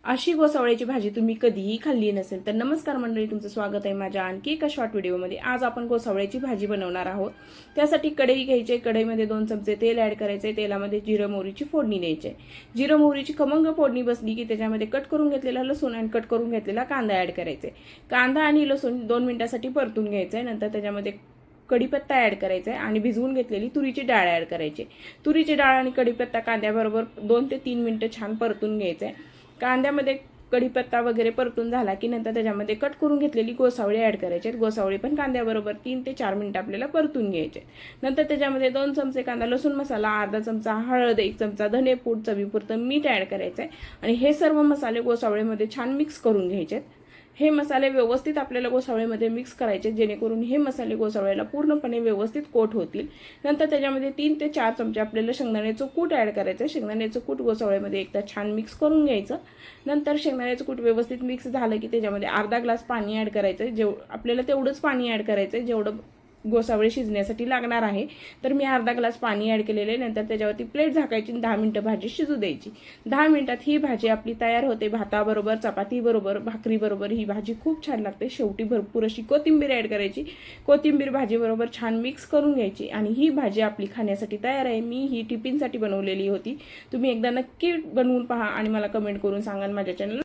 अशी गोसावळ्याची भाजी तुम्ही कधीही खाल्ली नसेल तर नमस्कार मंडळी, तुमचं स्वागत आहे माझ्या आणखी एका शॉर्ट व्हिडिओमध्ये। आज आपण गोसावळ्याची भाजी बनवणार आहोत। त्यासाठी कढई घ्यायची, कढईमध्ये 2 चमचे तेल ऍड करायचे। तेलामध्ये जिरं मोहरीची फोडणी द्यायची। जिरं मोहरीची खमंग फोडणी बसली की त्याच्यामध्ये कट करून घेतलेला लसूण आणि कट करून घेतलेला कांदा ऍड करायचे। कांदा आणि लसूण 2 मिनिटांसाठी परतून घ्यायचे। नंतर त्याच्यामध्ये कढीपत्ता ऍड करायचा आणि भिजवून घेतलेली तुरीची डाळ ऍड करायची। तुरीची डाळ आणि कढीपत्ता कांद्याबरोबर 2 ते 3 मिनिटं छान परतून घ्यायचे। कांद्यामध्ये कढीपत्ता वगैरे परतून झाला की नंतर त्याच्यामध्ये कट करून घेतलेली गोसावळी ऍड करायचे। गोसावळी पण कांद्याबरोबर 3 ते 4 मिनिटं आपल्याला परतून घ्यायचे। नंतर त्याच्यामध्ये 2 चमचे कांदा लसूण मसाला, अर्धा चमचा हळद, 1 चमचा धनेपूड, चवीपुरतं मीठ ऍड करायचे आणि हे सर्व मसाले गोसावळीमध्ये छान मिक्स करून घ्यायचे। हे मसाले व्यवस्थित आपल्याला गोसावळीमध्ये मिक्स करायचे, जेणेकरून हे मसाले गोसावळीला पूर्णपणे व्यवस्थित कोट होतील। नंतर त्याच्यामध्ये 3 ते 4 चमचे आपल्याला शेंगदाण्याचं कूट ऍड करायचं। शेंगदाण्याचं कूट गोसावळीमध्ये एकदा छान मिक्स करून घ्यायचं। नंतर शेंगदाण्याचं कूट व्यवस्थित मिक्स झालं की त्याच्यामध्ये अर्धा ग्लास पाणी ऍड करायचं। आपल्याला तेवढंच पाणी ऍड करायचं जेवढं गोसावळी शिजण्यासाठी लागणार आहे। तर मी अर्धा ग्लास पाणी ऍड केलेले। नंतर त्याच्यावरती प्लेट झाकायची, 10 मिनिटं भाजी शिजू द्यायची। 10 मिनिटात ही भाजी आपली तयार होते। भाताबरोबर, चपातीबरोबर, भाकरीबरोबर ही भाजी खूप छान लागते। शेवटी भरपूर अशी कोथिंबीर ऍड करायची। कोथिंबीर भाजीबरोबर छान मिक्स करून घ्यायची आणि ही भाजी आपली खाण्यासाठी तयार आहे। मी ही टिफिनसाठी बनवलेली होती। तुम्ही एकदा नक्की बनवून पहा आणि मला कमेंट करून सांगा माझ्या चॅनल